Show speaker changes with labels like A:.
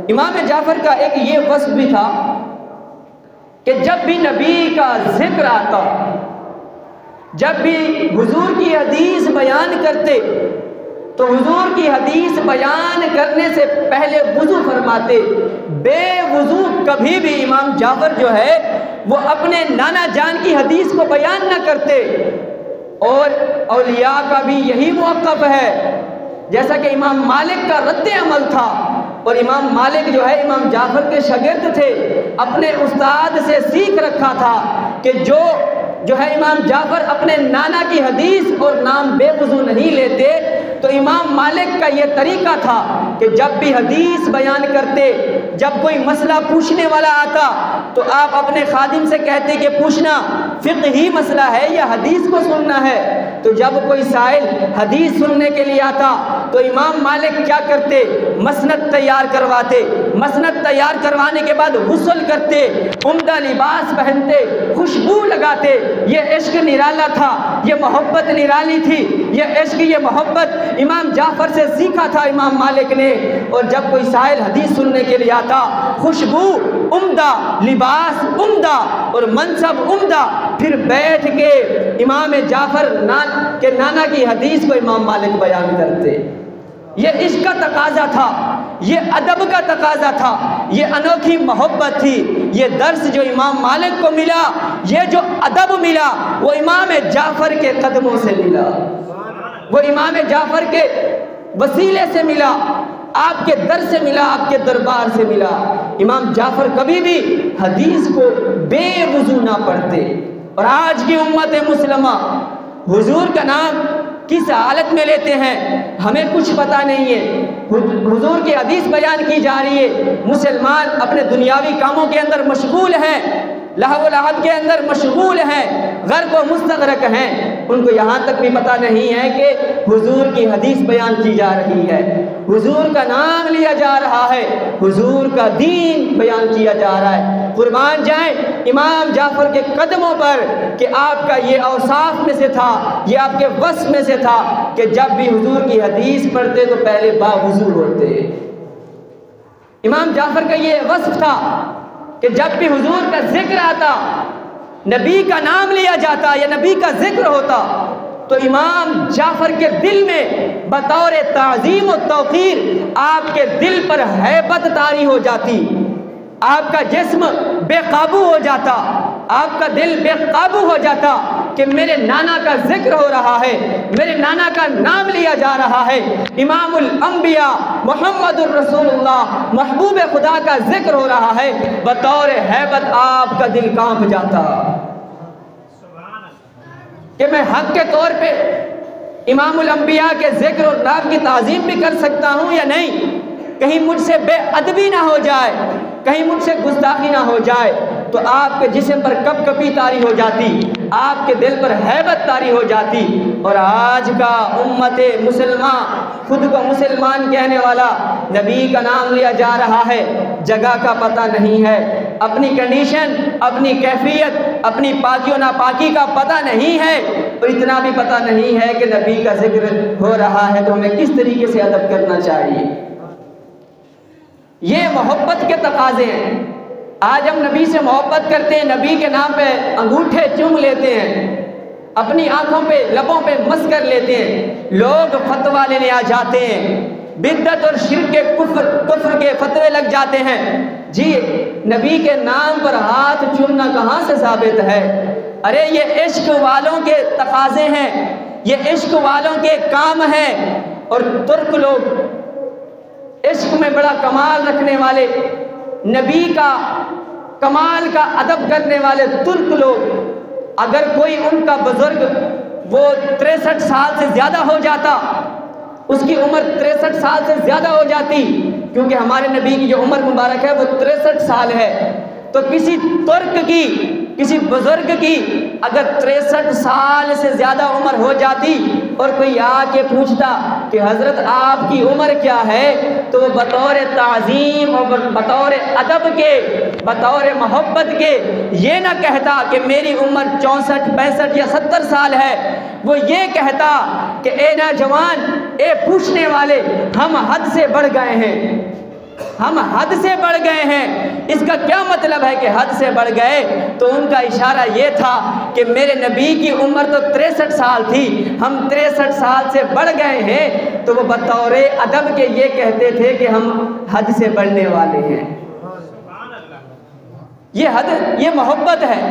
A: इमाम जाफ़र का एक ये वस्फ भी था कि जब भी नबी का जिक्र आता, जब भी हुजूर की हदीस बयान करते तो हुजूर की हदीस बयान करने से पहले वुज़ू फरमाते। बेवुज़ू कभी भी इमाम जाफ़र जो है वो अपने नाना जान की हदीस को बयान न करते। और औलिया का भी यही मौक़िफ़ है, जैसा कि इमाम मालिक का रद्द अमल था। और इमाम मालिक जो है इमाम जाफ़र के शागिर्द थे, अपने उस्ताद से सीख रखा था कि जो है इमाम जाफ़र अपने नाना की हदीस और नाम बेवुज़ू नहीं लेते। तो इमाम मालिक का ये तरीका था कि जब भी हदीस बयान करते, जब कोई मसला पूछने वाला आता तो आप अपने खादिम से कहते कि पूछना फ़िक़ही मसला है या हदीस को सुनना है। तो जब कोई साइल हदीस सुनने के लिए आता तो इमाम मालिक क्या करते, मसनद तैयार करवाते। मसनद तैयार करवाने के बाद गुस्ल करते, उम्दा लिबास पहनते, खुशबू लगाते। ये इश्क निराला था, ये मोहब्बत निराली थी। ये इश्क, ये मोहब्बत इमाम जाफ़र से सीखा था इमाम मालिक ने। और जब कोई साइल हदीस सुनने के लिए आता, खुशबू उम्दा, लिबास उम्दा और मनसब उम्दा, फिर बैठ के इमाम जाफ़र के नाना की हदीस को इमाम मालिक बयान करते। ये इश्क का तकाजा था, ये अदब का तकाजा था, ये अनोखी मोहब्बत थी। ये दर्स जो इमाम मालिक को मिला, ये जो अदब मिला, वो इमाम जाफ़र के कदमों से मिला, वो इमाम जाफ़र के वसीले से मिला, आपके दर से मिला, आपके दरबार से मिला। इमाम जाफ़र कभी भी हदीस को बेवुज़ू ना पढ़ते। और आज की उम्मत मुस्लिमा हुजूर का नाम किस हालत में लेते हैं हमें कुछ पता नहीं है। हुजूर की हदीस बयान की जा रही है, मुसलमान अपने दुनियावी कामों के अंदर मशगूल हैं, लहव लहब के अंदर मशगूल हैं, गर्क व मुस्तग़रक़ हैं। उनको यहाँ तक भी पता नहीं है कि हुजूर की हदीस बयान की जा रही है, हुजूर का नाम लिया जा रहा है, हुजूर का दीन बयान किया जा रहा है। कुर्बान जाएं इमाम जाफ़र के कदमों पर कि आपका ये औसाफ में से था, ये आपके वस्फ़ में से था कि जब भी हुजूर की हदीस पढ़ते तो पहले बावुज़ू होते। इमाम जाफ़र का ये वस्फ़ था कि जब भी हुजूर का जिक्र आता, नबी का नाम लिया जाता या नबी का जिक्र होता, तो इमाम जाफ़र के दिल में बतौर ताज़ीम और तौक़ीर आपके दिल पर हैबत तारी हो जाती, आपका जिस्म बेकाबू हो जाता, आपका दिल बेकाबू हो जाता कि मेरे नाना का जिक्र हो रहा है, मेरे नाना का नाम लिया जा रहा है। इमामुल अंबिया मुहम्मदुर रसूलुल्लाह महबूब खुदा का जिक्र हो रहा है, बतौर हैबत आपका दिल कांप जाता कि मैं हक के तौर पे इमामुल अंबिया के जिक्र और नाम की ताज़ीम भी कर सकता हूँ या नहीं, कहीं मुझसे बेअदबी ना हो जाए, कहीं मुझसे गुस्ताखी ना हो जाए। तो आपके जिस्म पर कपकपी तारी हो जाती, आपके दिल पर हैबत तारी हो जाती। और आज का उम्मत मुसलमान, खुद को मुसलमान कहने वाला, नबी का नाम लिया जा रहा है, जगह का पता नहीं है, अपनी कंडीशन, अपनी कैफियत, अपनी पाकी और नापाकी का पता नहीं है, और इतना भी पता नहीं है कि नबी का जिक्र हो रहा है तो हमें किस तरीके से अदब करना चाहिए। ये मोहब्बत के तकाजे हैं। आज हम नबी से मोहब्बत करते हैं, नबी के नाम पे अंगूठे चूम लेते हैं, अपनी आंखों पे लबों पे मस कर लेते हैं, लोग फतवा लेने आ जाते हैं, बिद्दत और शिर्क के कुफ्र के फतवे लग जाते हैं। जी नबी के नाम पर हाथ चूमना कहाँ से साबित है? अरे ये इश्क वालों के तकाजे हैं, ये इश्क वालों के काम हैं। और तुर्क लोग इश्क में बड़ा कमाल रखने वाले, नबी का कमाल का अदब करने वाले तुर्क लोग, अगर कोई उनका बुजुर्ग वो 63 साल से ज़्यादा हो जाता, उसकी उम्र 63 साल से ज़्यादा हो जाती, क्योंकि हमारे नबी की जो उम्र मुबारक है वो 63 साल है, तो किसी तुर्क की, किसी बुजुर्ग की अगर 63 साल से ज़्यादा उम्र हो जाती और कोई आके पूछता कि हज़रत आपकी उम्र क्या है, तो वो बतौर ताज़ीम और बतौर अदब के, बतौर मोहब्बत के ये ना कहता कि मेरी उम्र 64, 65 या 70 साल है, वो ये कहता कि ए नौजवान, ए पूछने वाले, हम हद से बढ़ गए हैं, हम हद से बढ़ गए हैं। इसका क्या मतलब है कि हद से बढ़ गए? तो उनका इशारा ये था कि मेरे नबी की उम्र तो 63 साल थी, हम 63 साल से बढ़ गए हैं। तो वो बतौर अदब के ये कहते थे कि हम हद से बढ़ने वाले हैं। ये हद, ये मोहब्बत है।